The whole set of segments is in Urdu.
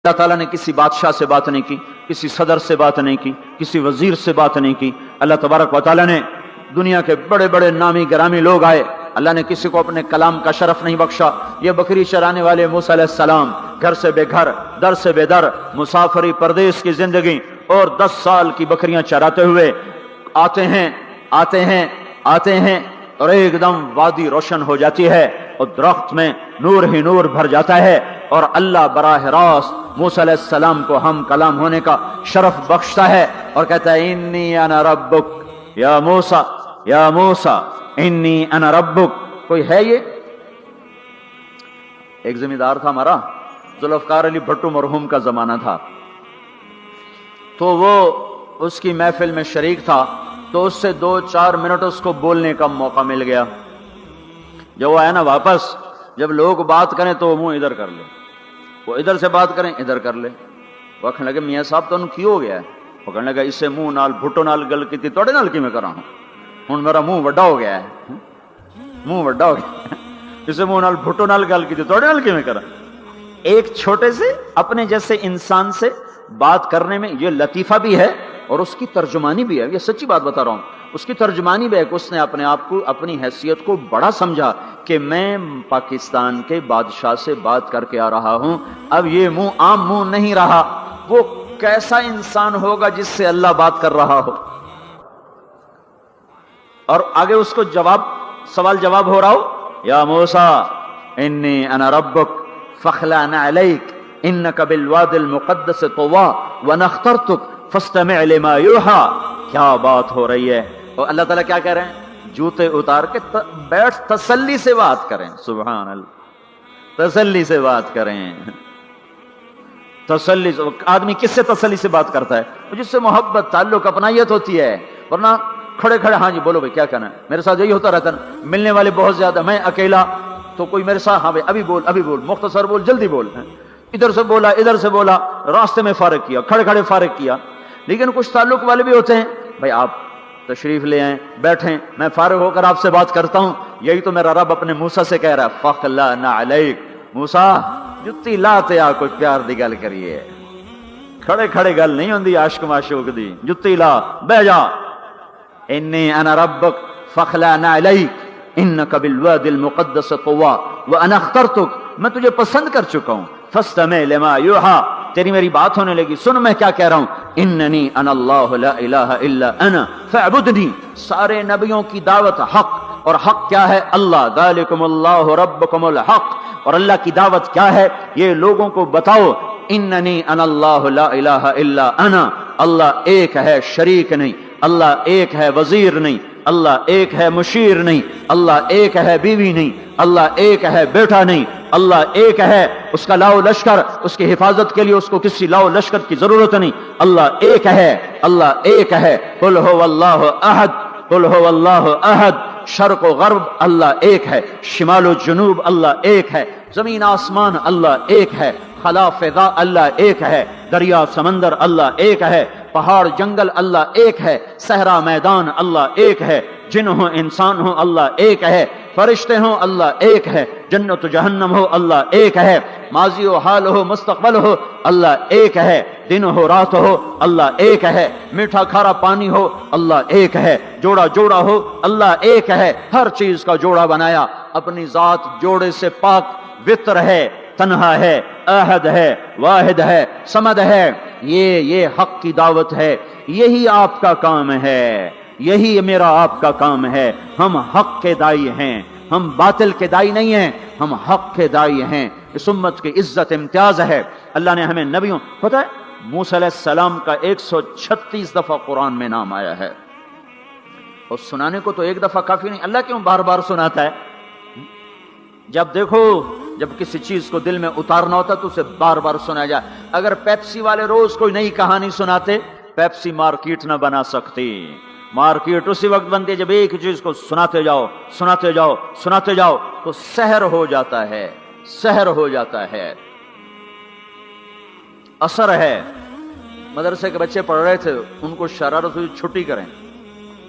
اللہ تعالیٰ نے کسی بادشاہ سے بات نہیں کی، کسی صدر سے بات نہیں کی، کسی وزیر سے بات نہیں کی. اللہ تبارک و تعالیٰ نے دنیا کے بڑے بڑے نامی گرامی لوگ آئے، اللہ نے کسی کو اپنے کلام کا شرف نہیں بخشا. یہ بکری چرانے والے موسیٰ علیہ السلام گھر سے بے گھر، در سے بے در، مسافری پردیس کی زندگی اور 10 سال کی بکریاں چراتے ہوئے آتے ہیں اور ایک دم وادی روشن ہو جاتی ہے اور درخت میں نور ہی نور بھر جاتا ہے، اور اللہ براہ راست موسیٰ علیہ السلام کو ہم کلام ہونے کا شرف بخشتا ہے اور کہتا ہے انی انا ربک یا موسیٰ انی انا ربک. کوئی ہے یہ؟ ایک زمیندار تھا ہمارا، ذوالفقار علی بھٹو مرحوم کا زمانہ تھا، تو وہ اس کی محفل میں شریک تھا، تو اس سے 2-4 منٹ اس کو بولنے کا موقع مل گیا. جب وہ آیا نا واپس، جب لوگ بات کریں تو وہ منہ ادھر کر لے، وہ ادھر سے بات کریں ادھر کر لے. وہ کہنے لگے میاں صاحب تو کی ہو گیا ہے؟ وہ کہنے لگا اسے منہ نال بھٹو نال گل کی تھی توڑے نال کی میں کرا ہوں میرا منہ وڈا ہو گیا ہے، منہ وڈا ہو گیا، اسے منہ نال بھٹو نال گل کی تھی توڑے نال کی میں کرا. ایک چھوٹے سے اپنے جیسے انسان سے بات کرنے میں یہ لطیفہ بھی ہے اور اس کی ترجمانی بھی ہے. یہ سچی بات بتا رہا ہوں، اس کی ترجمانی بھی ہے کہ اس نے اپنے آپ کو، اپنی حیثیت کو بڑا سمجھا کہ میں پاکستان کے بادشاہ سے بات کر کے آ رہا ہوں، اب یہ منہ عام منہ نہیں رہا. وہ کیسا انسان ہوگا جس سے اللہ بات کر رہا ہو، اور آگے اس کو سوال جواب ہو رہا ہو، یا موسیٰ انی انا ربک فاخلع نعلیک انک بالوادی المقدس طوی وانا اخترتک فاستمع لما یوحی. کیا بات ہو رہی ہے؟ اور اللہ تعالیٰ کیا کہہ رہے ہیں؟ جوتے اتار کے بیٹھ، تسلی سے بات کریں. سبحان اللہ، تسلی سے بات کریں. تسلی سے آدمی کس سے تسلی سے بات کرتا ہے؟ جس سے محبت، تعلق، اپنائیت ہوتی ہے. ورنہ کھڑے کھڑے ہاں جی بولو بھائی کیا کہنا ہے. میرے ساتھ یہی ہوتا رہتا ہے، ملنے والے بہت زیادہ، میں اکیلا، تو کوئی میرے ساتھ ہاں بھائی ابھی بول، مختصر بول، جلدی بول. ادھر سے بولا ادھر سے بولا، راستے میں فارغ کیا، کھڑے کھڑے فارغ کیا. لیکن کچھ تعلق والے بھی ہوتے ہیں، بھائی آپ تشریف لے آئیں، بیٹھیں، میں فارغ ہو کر آپ سے بات کرتا ہوں. یہی تو میرا رب اپنے موسیٰ سے کہہ رہا ہے فاخلع نعلیک. موسیٰ جتی لاتے آ، کوئی پیار دی گل کریے، کھڑے کھڑے گل نہیں ہوندی عاشق معشوق دی. جتی لا، بہ جا. انی انا ربک فاخلع نعلیک انک بالوادی المقدس طوی وانا اخترتک. میں تجھے پسند کر چکا ہوں. فاستمع لما یوحی، تیری میری بات ہونے لگی، سن میں کیا کہہ رہا ہوں. اننی انا اللہ لا الہ الا انا فاعبدنی. سارے نبیوں کی دعوت حق، اور حق کیا ہے؟ اللہ. ذالکم اللہ ربکم الحق. اور اللہ کی دعوت کیا ہے؟ یہ لوگوں کو بتاؤ اننی انا اللہ لا الہ الا انا. اللہ ایک ہے، شریک نہیں. اللہ ایک ہے، وزیر نہیں. اللہ ایک ہے، مشیر نہیں. اللہ ایک ہے، بیوی نہیں. اللہ ایک ہے، بیٹا نہیں. اللہ ایک ہے، اس کا لاؤ لشکر، اس کی حفاظت کے لیے اس کو کسی لاؤ لشکر کی ضرورت نہیں. اللہ ایک ہے، اللہ ایک ہے. قل هو اللہ احد، قل هو اللہ احد. شرق و غرب اللہ ایک ہے، شمال و جنوب اللہ ایک ہے، زمین آسمان اللہ ایک ہے، خلا فضا اللہ ایک ہے، دریا سمندر اللہ ایک ہے، پہاڑ جنگل اللہ ایک ہے، صحرا میدان اللہ ایک ہے، جن ہو انسان ہو اللہ ایک ہے، فرشتے ہوں اللہ ایک ہے، جنت و جہنم ہو اللہ ایک ہے، ماضی و حال ہو مستقبل ہو اللہ ایک ہے، دن ہو رات ہو اللہ ایک ہے، میٹھا کھارا پانی ہو اللہ ایک ہے، جوڑا جوڑا ہو اللہ ایک ہے. ہر چیز کا جوڑا بنایا، اپنی ذات جوڑے سے پاک، وطر ہے، تنہا ہے، احد ہے، واحد ہے، صمد ہے. یہ حق کی دعوت ہے. یہی آپ کا کام ہے، یہی میرا آپ کا کام ہے. ہم حق کے دائی ہیں، ہم باطل کے دائی نہیں ہیں، ہم حق کے دائی ہیں. اس امت کی عزت امتیاز ہے. اللہ نے ہمیں نبیوں، پتہ ہے موسیٰ علیہ السلام کا 136 دفعہ قرآن میں نام آیا ہے، اور سنانے کو تو ایک دفعہ کافی نہیں. اللہ کیوں بار بار سناتا ہے؟ جب دیکھو، جب کسی چیز کو دل میں اتارنا ہوتا تو اسے بار بار سنایا جائے. اگر پیپسی والے روز کوئی نئی کہانی سناتے، پیپسی مارکیٹ نہ بنا سکتی. مارکیٹ اسی وقت بنتی ہے جب ایک چیز کو سناتے جاؤ سناتے جاؤ سناتے جاؤ تو سحر ہو جاتا ہے، سحر ہو جاتا ہے، اثر ہے. مدرسے کے بچے پڑھ رہے تھے، ان کو شرارت ہوئی چھٹی کریں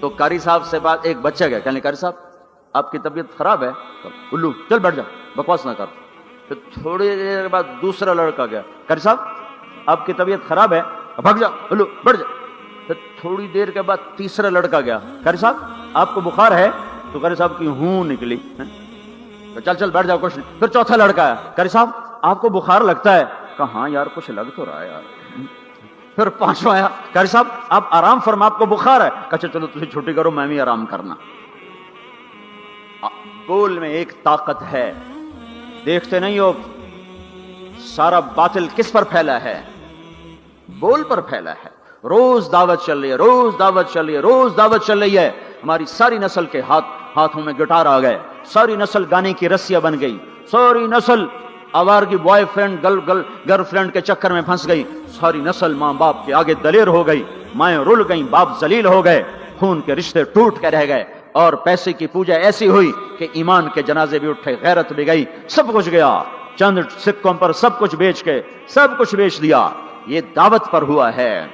تو قاری صاحب سے بات، ایک بچہ گیا کہنے قاری صاحب آپ کی طبیعت خراب ہے. الو چل بیٹھ جا، بکواس نہ کر. پھر تھوڑی دیر بعد دوسرا لڑکا گیا، قاری صاحب آپ کی طبیعت خراب ہے, بھگ جاؤ, بولو بڑھ جاؤ. پھر تھوڑی دیر کے بعد تیسرا لڑکا گیا, قاری صاحب آپ کو بخار ہے؟ تو قاری صاحب کی ہوں نکلی, چل چل بیٹھ جاؤ کچھ نہیں. پھر چوتھا لڑکا ہے, قاری صاحب آپ کو بخار لگتا ہے؟ کہا ہاں یار کچھ لگ تو رہا ہے یار. پھر پانچواں آیا, قاری صاحب آپ آرام فرما, آپ کو بخار ہے؟ کہا چلو تجھے چھٹی کرو, میں بھی آرام کرنا. بول میں ایک طاقت ہے, دیکھتے نہیں ہو سارا باطل کس پر پھیلا ہے؟ بول پر پھیلا ہے. روز دعوت چل رہی ہے, روز دعوت چل رہی ہے, روز دعوت چل رہی ہے. ہماری ساری نسل کے ہاتھوں میں گٹار آ گئے, ساری نسل گانے کی رسیاں بن گئی, ساری نسل آوارگی بوائے فرینڈ گرل فرینڈ کے چکر میں پھنس گئی, ساری نسل ماں باپ کے آگے دلیر ہو گئی, مائیں رل گئیں, باپ ذلیل ہو گئے, خون کے رشتے ٹوٹ کے رہ گئے, اور پیسے کی پوجا ایسی ہوئی کہ ایمان کے جنازے بھی اٹھے, غیرت بھی گئی, سب کچھ گیا. چند سکوں پر سب کچھ بیچ کے سب کچھ بیچ دیا. یہ دعوت پر ہوا ہے.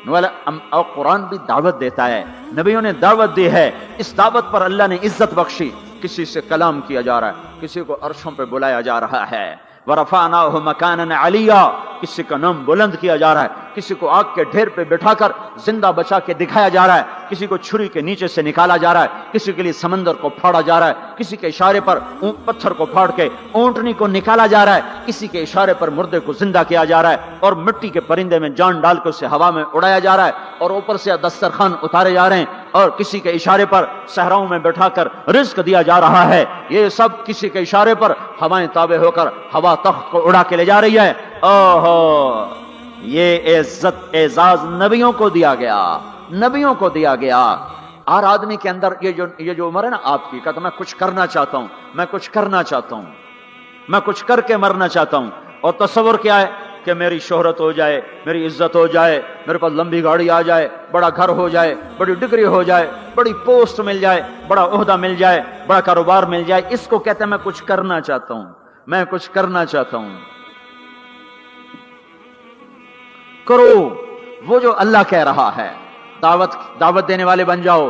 اور قرآن بھی دعوت دیتا ہے, نبیوں نے دعوت دی ہے. اس دعوت پر اللہ نے عزت بخشی. کسی سے کلام کیا جا رہا ہے, کسی کو عرشوں پہ بلایا جا رہا ہے. وَرَفَعْنَاهُ مَكَانًا عَلِيًّا, کسی کا نام بلند کیا جا رہا ہے, کسی کو آگ کے ڈھیر پہ بٹھا کر زندہ بچا کے دکھایا جا رہا ہے, کسی کو چھری کے نیچے سے نکالا جا رہا ہے, کسی کے لیے سمندر کو پھاڑا جا رہا ہے, کسی کے اشارے پر پتھر کو پھاڑ کے اونٹنی کو نکالا جا رہا ہے, کسی کے اشارے پر مردے کو زندہ کیا جا رہا ہے, اور مٹی کے پرندے میں جان ڈال کے اسے ہوا میں اڑایا جا رہا ہے, اور اوپر سے دسترخوان اتارے جا رہے ہیں, اور کسی کے اشارے پر صحراؤں میں بٹھا کر رزق دیا جا رہا ہے. یہ سب کسی کے اشارے پر ہوائیں تابع ہو کر ہوا تخت کو اڑا کے لے جا رہی ہے. اوہو, یہ عزت اعزاز نبیوں کو دیا گیا, نبیوں کو دیا گیا. ہر آدمی کے اندر یہ جو عمر ہے نا آپ کی, کہتا میں کچھ کرنا چاہتا ہوں, میں کچھ کرنا چاہتا ہوں, میں کچھ کر کے مرنا چاہتا ہوں. اور تصور کیا ہے کہ میری شہرت ہو جائے, میری عزت ہو جائے, میرے پاس لمبی گاڑی آ جائے, بڑا گھر ہو جائے, بڑی ڈگری ہو جائے, بڑی پوسٹ مل جائے, بڑا عہدہ مل جائے, بڑا کاروبار مل جائے. اس کو کہتے ہیں میں کچھ کرنا چاہتا ہوں, میں کچھ کرنا چاہتا ہوں. کرو وہ جو اللہ کہہ رہا ہے. دعوت دینے والے بن جاؤ,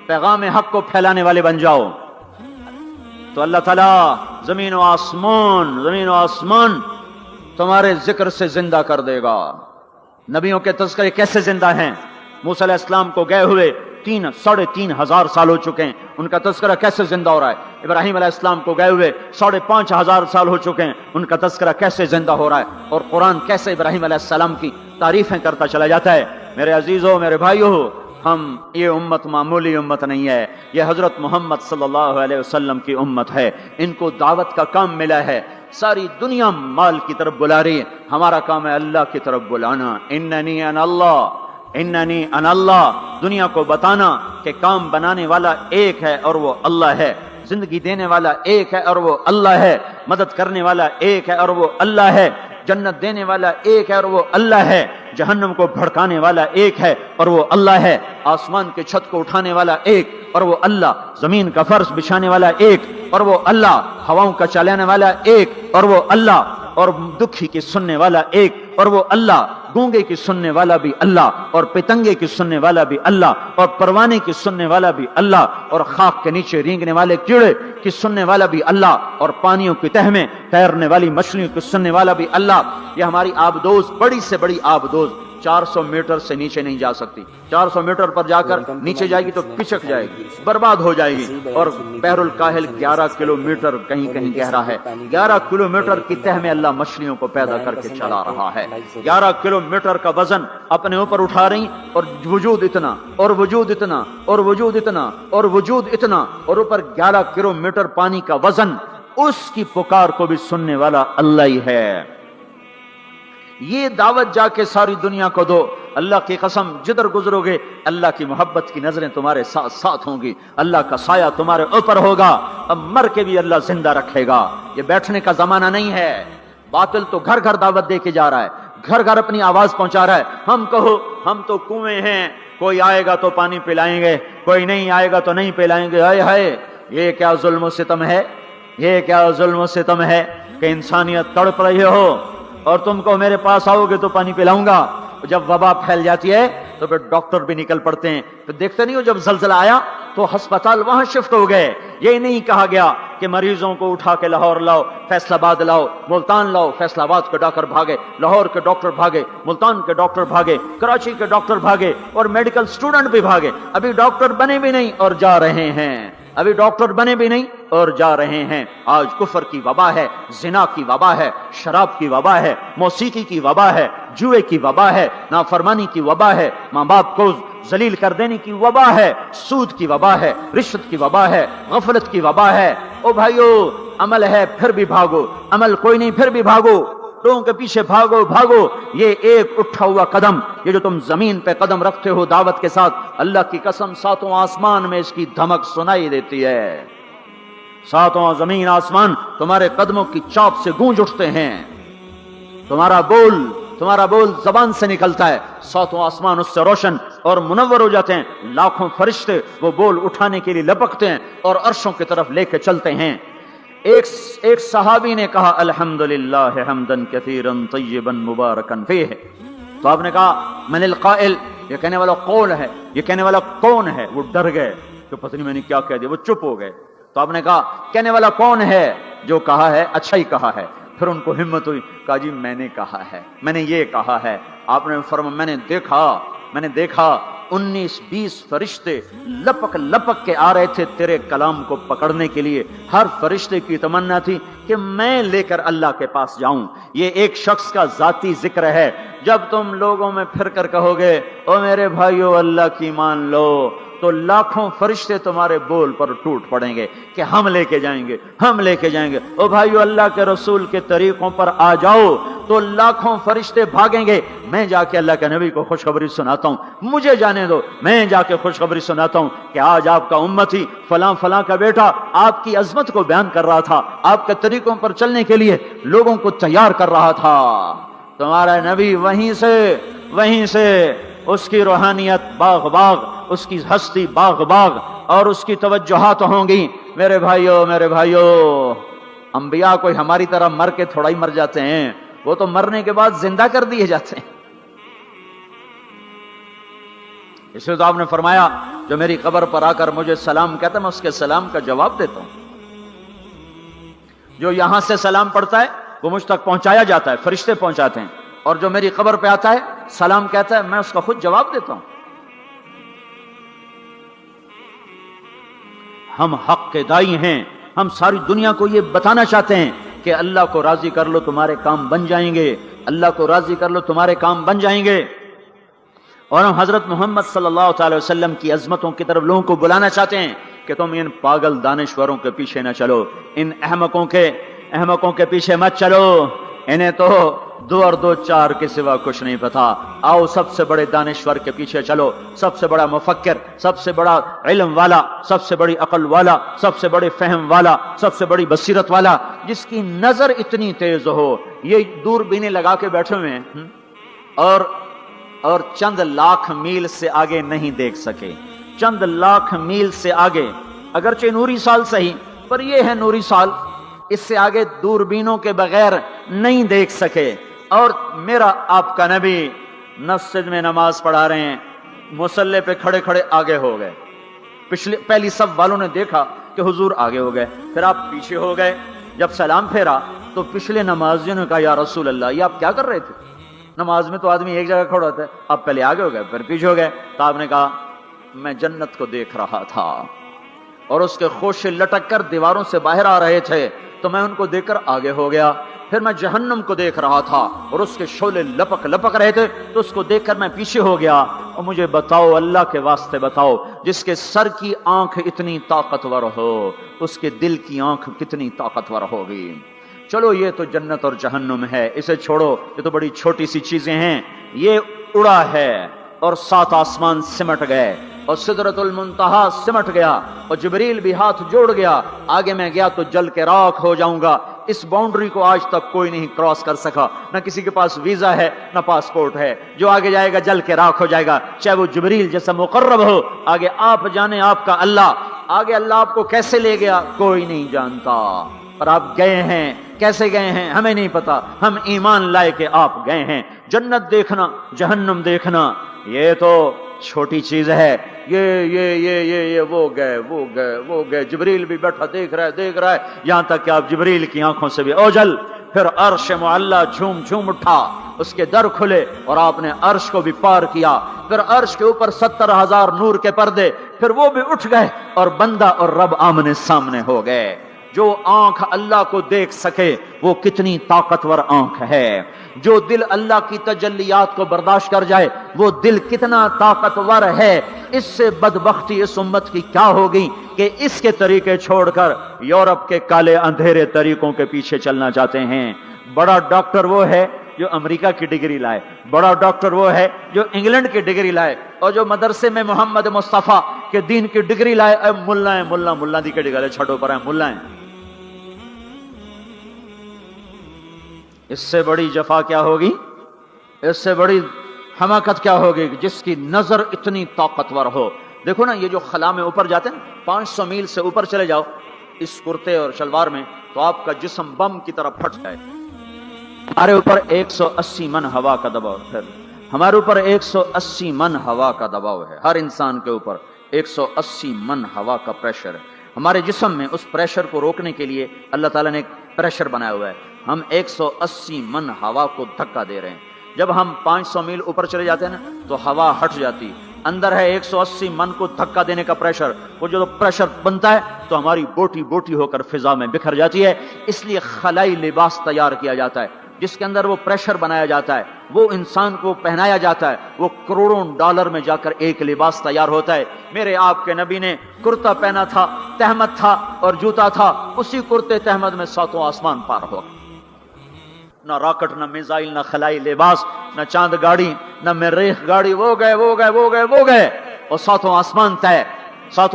پیغام حق کو پھیلانے والے بن جاؤ, تو اللہ تعالیٰ زمین و آسمان تمہارے ذکر سے زندہ کر دے گا. نبیوں کے تذکرے کیسے زندہ ہیں؟ موسیٰ علیہ السلام کو گئے ہوئے 3,500 سال ہو چکے ہیں, ان کا تذکرہ کیسے زندہ ہو رہا ہے؟ ابراہیم علیہ السلام کو گئے ہوئے 5,500 سال ہو چکے ہیں, ان کا تذکرہ کیسے زندہ ہو رہا ہے؟ اور قرآن کیسے ابراہیم علیہ السلام کی تعریفیں کرتا چلا جاتا ہے. میرے عزیزوں, میرے بھائیوں, یہ امت معمولی امت نہیں ہے, یہ حضرت محمد صلی اللہ علیہ وسلم کی امت ہے. ان کو دعوت کا کام ملا ہے. ساری دنیا مال کی طرف بلا رہی ہے, ہمارا کام ہے اللہ کی طرف بلانا. اننی انا اللہ, دنیا کو بتانا کہ کام بنانے والا ایک ہے اور وہ اللہ ہے, زندگی دینے والا ایک ہے اور وہ اللہ ہے, مدد کرنے والا ایک ہے اور وہ اللہ ہے, جنت دینے والا ایک ہے اور وہ اللہ ہے, جہنم کو بھڑکانے والا ایک ہے اور وہ اللہ ہے, آسمان کے چھت کو اٹھانے والا ایک اور وہ اللہ, زمین کا فرش بچھانے والا ایک اور وہ اللہ, ہواؤں کا چلانے والا ایک اور وہ اللہ, اور دکھی کی سننے والا ایک اور وہ اللہ, گونگے کی سننے والا بھی اللہ, اور پتنگے کی سننے والا بھی اللہ, اور پروانے کی سننے والا بھی اللہ, اور خاک کے نیچے رینگنے والے کیڑے کی سننے والا بھی اللہ, اور پانیوں کی تہ میں تیرنے والی مچھلیوں کی سننے والا بھی اللہ. یہ ہماری آبدوز بڑی سے بڑی آبدوز 400 میٹر سے نیچے نہیں جا سکتی. 400 میٹر پر جا کر نیچے جائے گی تو پچک جائے گی, برباد ہو جائے گی. اور بحر الکاہل 11 کلومیٹر کہیں کہیں گہرا ہے. 11 کلومیٹر کی تہ میں اللہ مچھلیوں کو پیدا کر کے چلا رہا ہے. 11 کلومیٹر کا وزن اپنے اوپر اٹھا رہی, اور وجود اتنا اور وجود اتنا اور وجود اتنا اور وجود اتنا, اور اوپر 11 کلومیٹر پانی کا وزن. اس کی پکار کو بھی سننے والا اللہ ہی ہے. یہ دعوت جا کے ساری دنیا کو دو. اللہ کی قسم, جدھر گزرو گے اللہ کی محبت کی نظریں تمہارے ساتھ ساتھ ہوں گی, اللہ کا سایہ تمہارے اوپر ہوگا. اب مر کے بھی اللہ زندہ رکھے گا. یہ بیٹھنے کا زمانہ نہیں ہے. باطل تو گھر گھر دعوت دے کے جا رہا ہے, گھر گھر اپنی آواز پہنچا رہا ہے. ہم کہو ہم تو کنویں ہیں, کوئی آئے گا تو پانی پلائیں گے, کوئی نہیں آئے گا تو نہیں پلائیں گے. ہائے ہائے, یہ کیا ظلم و ستم ہے, یہ کیا ظلم و ستم ہے کہ انسانیت تڑپ رہی ہو اور تم کو میرے پاس آؤ گے تو پانی پلاؤں گا. جب وبا پھیل جاتی ہے تو پھر ڈاکٹر بھی نکل پڑتے ہیں. پھر دیکھتے نہیں ہو جب زلزلہ آیا تو ہسپتال وہاں شفٹ ہو گئے. یہ نہیں کہا گیا کہ مریضوں کو اٹھا کے لاہور لاؤ, فیصل آباد لاؤ, ملتان لاؤ. فیصل آباد کے ڈاکٹر بھاگے, لاہور کے ڈاکٹر بھاگے, ملتان کے ڈاکٹر بھاگے, کراچی کے ڈاکٹر بھاگے, اور میڈیکل اسٹوڈنٹ بھی بھاگے. ابھی ڈاکٹر بنے بھی نہیں اور جا رہے ہیں, ابھی ڈاکٹر بنے بھی نہیں اور جا رہے ہیں. آج کفر کی وبا ہے, زنا کی وبا ہے, شراب کی وبا ہے, موسیقی کی وبا ہے, جوئے کی وبا ہے, نافرمانی کی وبا ہے, ماں باپ کو ذلیل کر دینے کی وبا ہے, سود کی وبا ہے, رشوت کی وبا ہے, غفلت کی وبا ہے. او بھائیو, عمل ہے پھر بھی بھاگو, عمل کوئی نہیں پھر بھی بھاگو, لوگوں کے پیچھے بھاگو بھاگو. یہ ایک اٹھا ہوا قدم, یہ جو تم زمین پہ قدم رکھتے ہو دعوت کے ساتھ, اللہ کی قسم ساتوں آسمان میں اس کی دھمک سنائی دیتی ہے. ساتوں زمین آسمان تمہارے قدموں کی چاپ سے گونج اٹھتے ہیں. تمہارا بول زبان سے نکلتا ہے, ساتوں آسمان اس سے روشن اور منور ہو جاتے ہیں. لاکھوں فرشتے وہ بول اٹھانے کے لیے لپکتے ہیں اور عرشوں کی طرف لے کے چلتے ہیں. ایک صحابی نے کہا الحمدللہ حمدن کثیرا طیبا مبارکا فیہ. تو آپ نے کہا من القائل, یہ کہنے والا کون ہے, یہ کہنے والا کون ہے. وہ ڈر گئے کہ پتہ نہیں میں نے کیا کہہ دیا, وہ چپ ہو گئے. تو آپ نے کہا کہنے والا کون ہے, جو کہا ہے اچھا ہی کہا ہے. پھر ان کو ہمت ہوئی, کہا جی میں نے کہا ہے, میں نے یہ کہا ہے. آپ نے فرمایا میں نے دیکھا 19-20 فرشتے لپک لپک کے آ رہے تھے تیرے کلام کو پکڑنے کے لیے. ہر فرشتے کی تمنا تھی کہ میں لے کر اللہ کے پاس جاؤں. یہ ایک شخص کا ذاتی ذکر ہے. جب تم لوگوں میں پھر کر کہو گے او میرے بھائیو اللہ کی مان لو, تو لاکھوں فرشتے تمہارے بول پر ٹوٹ پڑیں گے کہ ہم لے کے جائیں گے, ہم لے کے جائیں گے. او بھائیو اللہ کے رسول کے طریقوں پر آ جاؤ تو لاکھوں فرشتے بھاگیں گے. میں جا کے اللہ کے نبی کو خوشخبری سناتا ہوں, مجھے جانے دو, میں جا کے خوشخبری سناتا ہوں کہ آج آپ کا امتی فلاں فلاں کا بیٹا آپ کی عظمت کو بیان کر رہا تھا, آپ کے طریقوں پر چلنے کے لیے لوگوں کو تیار کر رہا تھا. تمہارا نبی وہیں سے اس کی روحانیت باغ باغ, اس کی ہستی باغ باغ, اور اس کی توجہات ہوں گی. میرے بھائیو, انبیاء کوئی ہماری طرح مر کے تھوڑا ہی مر جاتے ہیں, وہ تو مرنے کے بعد زندہ کر دیے جاتے ہیں. اس لیے تو آپ نے فرمایا جو میری قبر پر آ کر مجھے سلام کہتا ہے میں اس کے سلام کا جواب دیتا ہوں. جو یہاں سے سلام پڑھتا ہے وہ مجھ تک پہنچایا جاتا ہے, فرشتے پہنچاتے ہیں, اور جو میری قبر پہ آتا ہے سلام کہتا ہے میں اس کا خود جواب دیتا ہوں. ہم حق کے دائی ہیں, ہم ساری دنیا کو یہ بتانا چاہتے ہیں کہ اللہ کو راضی کر لو تمہارے کام بن جائیں گے, اللہ کو راضی کر لو تمہارے کام بن جائیں گے. اور ہم حضرت محمد صلی اللہ تعالی وسلم کی عظمتوں کی طرف لوگوں کو بلانا چاہتے ہیں کہ تم ان پاگل دانشوروں کے پیچھے نہ چلو, ان احمقوں کے پیچھے مت چلو, انہیں تو 2 اور 2 4 کے سوا کچھ نہیں پتا. آؤ سب سے بڑے دانشور کے پیچھے چلو, سب سے بڑا مفکر, سب سے بڑا علم والا, سب سے بڑی عقل والا, سب سے بڑی فہم والا, سب سے بڑی بصیرت والا, جس کی نظر اتنی تیز ہو. یہ دوربینیں لگا کے بیٹھے ہوئے ہیں اور چند لاکھ میل سے آگے نہیں دیکھ سکے, چند لاکھ میل سے آگے, اگرچہ نوری سال صحیح پر یہ ہے نوری سال, اس سے آگے دوربینوں کے بغیر نہیں دیکھ سکے. اور میرا آپ کا نبی مسجد میں نماز پڑھا رہے ہیں, مصلی پہ کھڑے کھڑے آگے ہو گئے. پہلی صف والوں نے دیکھا کہ حضور آگے ہو گئے, پھر آپ پیچھے ہو گئے. جب سلام پھیرا تو پچھلے نمازیوں نے کہا یا رسول اللہ یہ آپ کیا کر رہے تھے, نماز میں تو آدمی ایک جگہ کھڑا ہوتا ہے, آپ پہلے آگے ہو گئے پھر پیچھے ہو گئے. تو آپ نے کہا میں جنت کو دیکھ رہا تھا اور اس کے خوشے لٹک کر دیواروں سے باہر آ رہے تھے, تو میں ان کو دیکھ کر آگے ہو گیا. پھر میں جہنم کو دیکھ رہا تھا اور اس کے شعلے لپک رہے تھے, تو اس کو دیکھ کر میں پیچھے ہو گیا. اور مجھے بتاؤ, اللہ کے واسطے بتاؤ, جس کے سر کی آنکھ اتنی طاقتور ہو اس کے دل کی آنکھ کتنی طاقتور ہوگی. چلو یہ تو جنت اور جہنم ہے, اسے چھوڑو, یہ تو بڑی چھوٹی سی چیزیں ہیں. یہ اڑا ہے اور 7 آسمان سمٹ گئے اور سدرۃ المنتہا سمٹ گیا اور جبریل بھی ہاتھ جوڑ گیا. آگے میں گیا تو جل کے راکھ ہو جاؤں گا. اس باؤنڈری کو آج تک کوئی نہیں کراس کر سکا, نہ کسی کے پاس ویزا ہے نہ پاسپورٹ ہے. جو آگے جائے گا جل کے راکھ ہو جائے گا, چاہے وہ جبریل جیسا مقرب ہو. آگے آپ جانے آپ کا اللہ, آگے اللہ آپ کو کیسے لے گیا کوئی نہیں جانتا. اور آپ گئے ہیں, کیسے گئے ہیں ہمیں نہیں پتا, ہم ایمان لائے کہ آپ گئے ہیں. جنت دیکھنا, جہنم دیکھنا, یہ تو چھوٹی چیز ہے، یہ وہ گئے جبریل بھی بیٹھا دیکھ رہا ہے یہاں تک کہ آپ جبریل کی آنکھوں سے بھی اوجل۔ پھر عرش معلا جھوم جھوم اٹھا، اس کے در کھلے اور آپ نے عرش کو بھی پار کیا۔ پھر عرش کے اوپر 70,000 نور کے پردے، پھر وہ بھی اٹھ گئے اور بندہ اور رب آمنے سامنے ہو گئے۔ جو آنکھ اللہ کو دیکھ سکے وہ کتنی طاقتور آنکھ ہے، جو دل اللہ کی تجلیات کو برداشت کر جائے وہ دل کتنا طاقتور ہے۔ اس سے بدبختی اس امت کی کیا ہوگی کہ اس کے طریقے چھوڑ کر یورپ کے کالے اندھیرے طریقوں کے پیچھے چلنا چاہتے ہیں۔ بڑا ڈاکٹر وہ ہے جو امریکہ کی ڈگری لائے، بڑا ڈاکٹر وہ ہے جو انگلینڈ کی ڈگری لائے، اور جو مدرسے میں محمد مصطفیٰ کے دین کی ڈگری لائے اے ملا دی کے ڈگری چھڑوں پر ہیں ملا ہیں۔ اس سے بڑی جفا کیا ہوگی، اس سے بڑی حماقت کیا ہوگی جس کی نظر اتنی طاقتور ہو۔ دیکھو نا یہ جو خلا میں اوپر جاتے ہیں 500 میل سے اوپر چلے جاؤ اس کرتے اور شلوار میں تو آپ کا جسم بم کی طرح پھٹ جائے۔ ہمارے اوپر 180 من ہوا کا دباؤ ہے، ہمارے اوپر 180 من ہوا کا دباؤ ہے، ہر انسان کے اوپر 180 من ہوا کا پریشر ہے۔ ہمارے جسم میں اس پریشر کو روکنے کے لیے اللہ تعالیٰ نے ایک پریشر بنایا ہوا ہے، ہم 180 من ہوا کو دھکا دے رہے ہیں۔ جب ہم 500 میل اوپر چلے جاتے ہیں نا تو ہوا ہٹ جاتی، اندر ہے 180 من کو دھکا دینے کا پریشر، وہ جو پریشر بنتا ہے تو ہماری بوٹی بوٹی ہو کر فضا میں بکھر جاتی ہے۔ اس لیے خلائی لباس تیار کیا جاتا ہے جس کے اندر وہ پریشر بنایا جاتا ہے، وہ انسان کو پہنایا جاتا ہے، وہ کروڑوں ڈالر میں جا کر ایک لباس تیار ہوتا ہے۔ میرے آپ کے نبی نے کرتا پہنا تھا، تہمت تھا اور جوتا تھا، اسی کرتے تہمت میں 7 آسمان پار ہو۔ نہ راکٹ، نہ میزائل، نہ خلائی لباس، نہ چاند گاڑی، نہ مریخ گاڑی، وہ گئے اور 7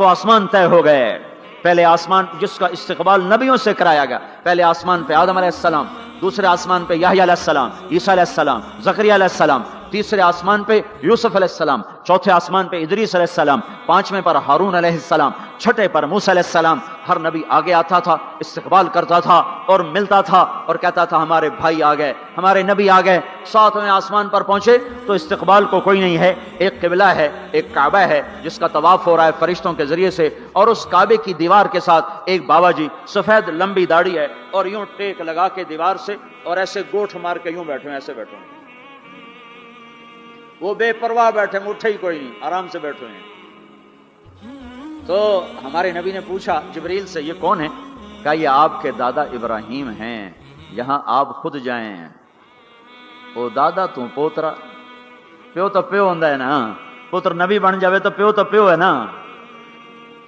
آسمان طے ہو گئے۔ پہلے آسمان جس کا استقبال نبیوں سے کرایا گیا، پہلے آسمان پہ آدم علیہ السلام، دوسرے آسمان پہ یحییٰ علیہ السلام، عیسیٰ علیہ السلام، زکریا علیہ السلام، تیسرے آسمان پہ یوسف علیہ السلام، چوتھے آسمان پہ ادریس علیہ السلام، 5ویں پر ہارون علیہ السلام، 6ٹھے پر موسیٰ علیہ السلام۔ ہر نبی آگے آتا تھا، استقبال کرتا تھا اور ملتا تھا اور کہتا تھا ہمارے بھائی آ گئے، ہمارے نبی آ گئے۔ 7ویں آسمان پر پہنچے تو استقبال کو کوئی نہیں ہے، ایک قبلہ ہے، ایک کعبہ ہے جس کا طواف ہو رہا ہے فرشتوں کے ذریعے سے، اور اس کعبے کی دیوار کے ساتھ ایک بابا جی سفید لمبی داڑھی ہے اور یوں ٹیک لگا کے دیوار سے اور ایسے گوٹھ مار کے یوں بیٹھے ہیں، ایسے بیٹھے ہیں، وہ بے پرواہ بیٹھے ہیں، اٹھے ہی کوئی نہیں، آرام سے بیٹھے ہیں۔ تو ہمارے نبی نے پوچھا جبریل سے یہ کون ہے؟ کہا یہ آپ کے دادا ابراہیم ہیں، یہاں آپ خود جائیں۔ او دادا تو پوترا، پیو تو پیو ہوندا ہے نا، پتر نبی بن جاوے تو پیو ہے نا۔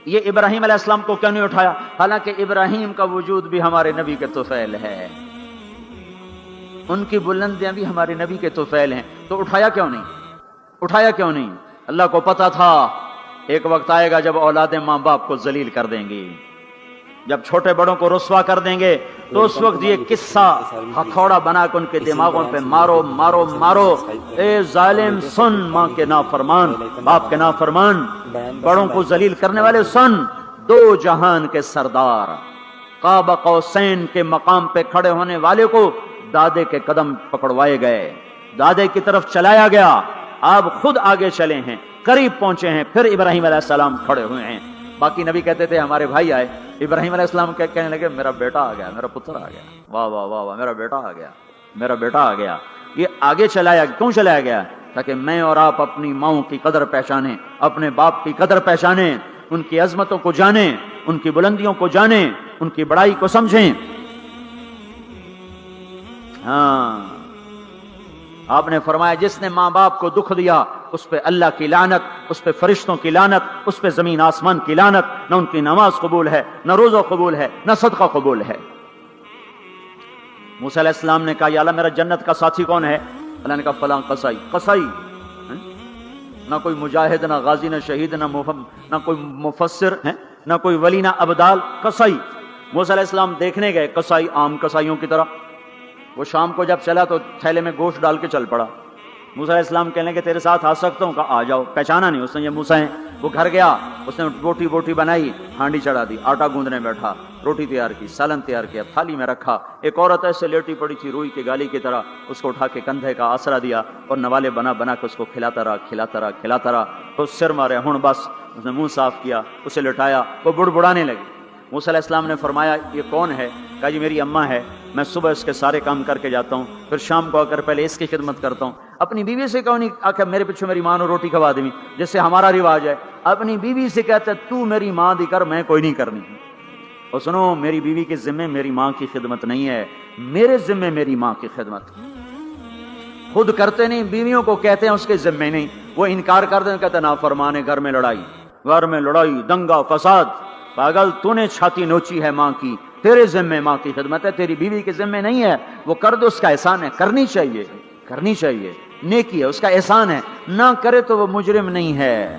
یہ ابراہیم علیہ السلام کو کیوں نہیں اٹھایا؟ حالانکہ ابراہیم کا وجود بھی ہمارے نبی کے طفیل ہے، ان کی بلندیاں بھی ہمارے نبی کے طفیل ہیں، تو اٹھایا کیوں نہیں؟ اللہ کو پتا تھا ایک وقت آئے گا جب اولادیں ماں باپ کو ذلیل کر دیں گی، جب چھوٹے بڑوں کو رسوا کر دیں گے، تو اس وقت یہ قصہ ہتھوڑا بنا کے ان کے دماغوں پہ مارو، اے ظالم سن، ماں کے نافرمان، باپ کے نافرمان، بڑوں کو ذلیل کرنے والے سن، 2 جہان کے سردار، قاب قوسین کے مقام پہ کھڑے ہونے والے کو دادے کے قدم پکڑوائے گئے، دادے کی طرف چلایا گیا، آپ خود آگے چلے ہیں، قریب پہنچے ہیں، پھر ابراہیم علیہ السلام کھڑے ہوئے ہیں۔ باقی نبی کہتے تھے ہمارے بھائی آئے، ابراہیم علیہ السلام کہنے لگے میرا بیٹا آ گیا، میرا پتر آ گیا، واہ واہ واہ واہ، میرا بیٹا آ گیا۔ یہ آگے کیوں چلایا گیا؟ تاکہ میں اور آپ اپنی ماؤں کی قدر پہچانیں، اپنے باپ کی قدر پہچانیں، ان کی عظمتوں کو جانیں، ان کی بلندیوں کو جانیں، ان کی بڑائی کو سمجھیں۔ ہاں، آپ نے فرمایا جس نے ماں باپ کو دکھ دیا اس پہ اللہ کی لعنت، اس پہ فرشتوں کی لعنت، اس پہ زمین آسمان کی لعنت، نہ ان کی نماز قبول ہے، نہ روزہ قبول ہے، نہ صدقہ قبول ہے۔ موسیٰ علیہ السلام نے کہا یا اللہ میرا جنت کا ساتھی کون ہے؟ اللہ نے کہا فلاں قصائی، نہ کوئی مجاہد، نہ غازی، نہ شہید، نہ کوئی مفسر ہے، نہ کوئی ولی، نہ ابدال، قصائی۔ موسیٰ علیہ السلام دیکھنے گئے، قصائی عام قصائیوں کی طرح، وہ شام کو جب چلا تو تھیلے میں گوشت ڈال کے چل پڑا، موسیٰ علیہ السلام کہنے لگے تیرے ساتھ آ سکتا ہوں؟ کہا آ جاؤ۔ پہچانا نہیں اس نے یہ موسیٰ ہیں۔ وہ گھر گیا، اس نے روٹی بنائی، ہانڈی چڑھا دی، آٹا گوندنے بیٹھا، روٹی تیار کی، سالن تیار کیا، تھالی میں رکھا۔ ایک عورت ایسے لیٹی پڑی تھی روئی کی گالی کی طرح، اس کو اٹھا کے کندھے کا آسرا دیا اور نوالے بنا کے اس کو کھلاتا رہا۔ تو سر مارے، ہن بس اس نے منہ صاف کیا، اسے لٹایا، وہ بڑبڑانے لگی۔ موسیٰ علیہ السلام نے فرمایا یہ کون ہے؟ کہا جی میری اماں ہے، میں صبح اس کے سارے کام کر کے جاتا ہوں، پھر شام کو آ کر پہلے اس کی خدمت کرتا ہوں۔ اپنی بیوی سے کہوں نہیں آخر میرے پیچھے میری ماں نے روٹی کھوا دیں، جیسے ہمارا رواج ہے، اپنی بیوی سے کہتے تو میری ماں دی کر، میں کوئی نہیں کرنی۔ اور سنو، میری بیوی کے ذمے میری ماں کی خدمت نہیں ہے، میرے ذمے میری ماں کی خدمت۔ خود کرتے نہیں، بیویوں کو کہتے ہیں اس کے ذمے نہیں، وہ انکار کر دیں، کہتے نافرمانے، گھر میں لڑائی، دنگا فساد۔ پاگل، تو نے چھاتی نوچی ہے ماں کی، تیرے ذمے ماں کی خدمت ہے، تیری بیوی کے ذمے نہیں ہے۔ وہ کر دو، اس کا احسان ہے، کرنی چاہیے، نیکی ہے، اس کا احسان ہے، نہ کرے تو وہ مجرم نہیں ہے۔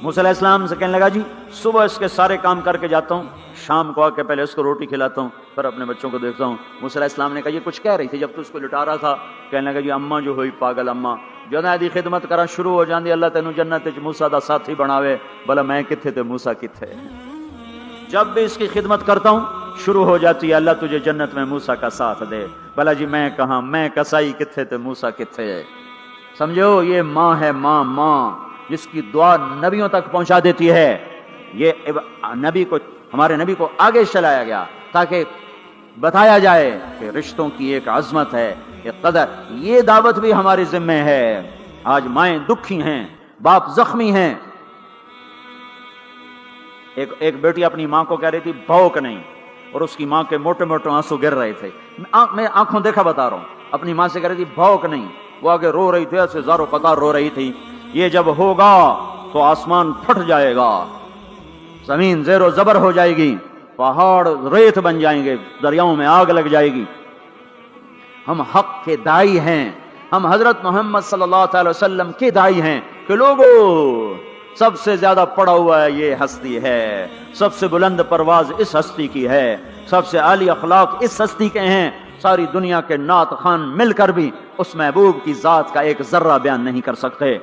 موسیٰ علیہ السلام سے کہنے لگا جی صبح اس کے سارے کام کر کے جاتا ہوں، شام کو آ کے پہلے اس کو روٹی کھلاتا ہوں، پھر اپنے بچوں کو دیکھتا ہوں۔ موسیٰ علیہ السلام نے کہا یہ کچھ کہہ رہی تھی جب تو اس کو لٹا رہا تھا؟ کہنے لگا جی اماں جو ہوئی پاگل اماں، جدوں دی خدمت کرا شروع ہو جاندی، اللہ تینوں جنت وچ موسیٰ دا ساتھی بناوے، بھلا میں کتھے تے موسیٰ کتھے۔ جب بھی اس کی خدمت کرتا ہوں شروع ہو جاتی ہے اللہ تجھے جنت میں موسیٰ کا ساتھ دے، بھلا جی میں کہاں، میں کسائی کتھے تے موسیٰ کتھے۔ سمجھو یہ ماں ہے، ماں جس کی دعا نبیوں تک پہنچا دیتی ہے۔ یہ ہمارے نبی کو آگے چلایا گیا تاکہ بتایا جائے کہ رشتوں کی ایک عظمت ہے، ایک قدر۔ یہ دعوت بھی ہمارے ذمہ ہے۔ آج مائیں دکھی ہیں، باپ زخمی ہیں۔ ایک بیٹی اپنی ماں کو کہہ رہی تھی بھوک نہیں، اور اس کی ماں کے موٹے آنسو گر رہے تھے۔ میں آنکھوں دیکھا بتا رہا ہوں، اپنی ماں سے کہہ رہی تھی بھوک نہیں، وہ آگے رو رہی تھی، ایسے زارو قطار رو رہی تھی۔ یہ جب ہوگا تو آسمان پھٹ جائے گا، زمین زیر و زبر ہو جائے گی، پہاڑ ریت بن جائیں گے، دریاؤں میں آگ لگ جائے گی۔ ہم حق کے دائی ہیں، ہم حضرت محمد صلی اللہ تعالی وسلم کے دائی ہیں کہ لوگوں سب سے زیادہ پڑا ہوا ہے یہ ہستی ہے، سب سے بلند پرواز اس ہستی کی ہے، سب سے عالی اخلاق اس ہستی کے ہیں۔ ساری دنیا کے نعت خوان مل کر بھی اس محبوب کی ذات کا ایک ذرہ بیان نہیں کر سکتے۔